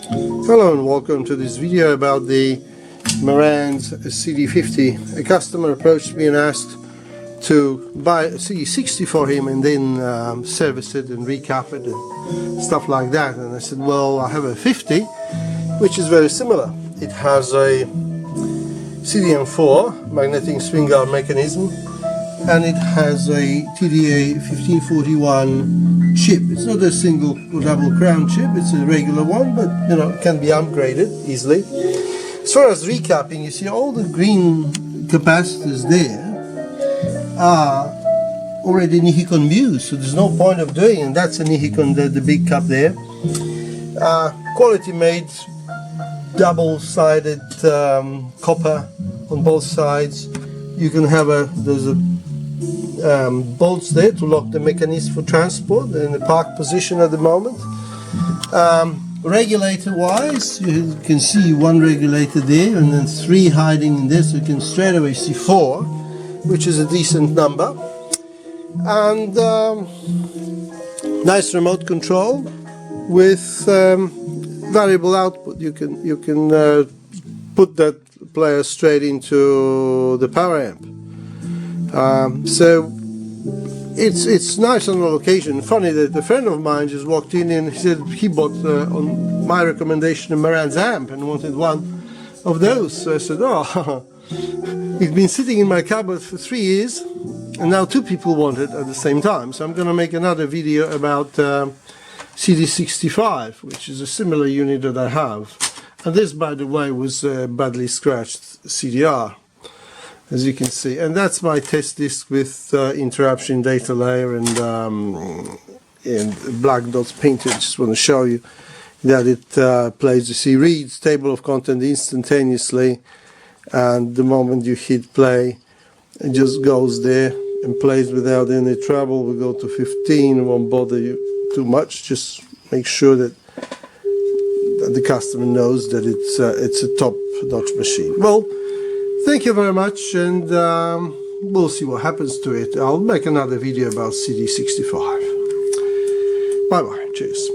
Hello and welcome to this video about the Marantz CD-50. A customer approached me and asked to buy a CD-60 for him and then service it and recap it and stuff like that. And I said, well, I have a 50 which is very similar. It has a CDM-4 magnetic swing arm mechanism and it has a TDA-1541 chip. It's not a single or double crown chip, it's a regular one, but you know, it can be upgraded easily. As far as recapping, you see all the green capacitors there are already Nichicon Muse, so there's no point of doing it. And that's a Nichicon, the big cap there. Quality made, double-sided copper on both sides. You can have there's a bolts there to lock the mechanism for transport. They're in the park position at the moment. Regulator wise, you can see one regulator there and then three hiding in there, so you can straight away see 4, which is a decent number. And nice remote control with variable output. You can put that player straight into the power amp. So it's nice on the location. Funny that a friend of mine just walked in and he said he bought on my recommendation a Marantz amp and wanted one of those. So I said, oh, it's been sitting in my cupboard for 3 years and now 2 people want it at the same time. So I'm going to make another video about CD-65, which is a similar unit that I have. And this, by the way, was a badly scratched CDR, as you can see. And that's my test disk with interruption data layer and black dots painted. Just want to show you that it plays. You see, reads table of content instantaneously, and the moment you hit play, it just goes there and plays without any trouble. We go to 15, it won't bother you too much. Just make sure that the customer knows that it's a top-notch machine. Well, thank you very much, and we'll see what happens to it. I'll make another video about CD-65. Bye bye, cheers.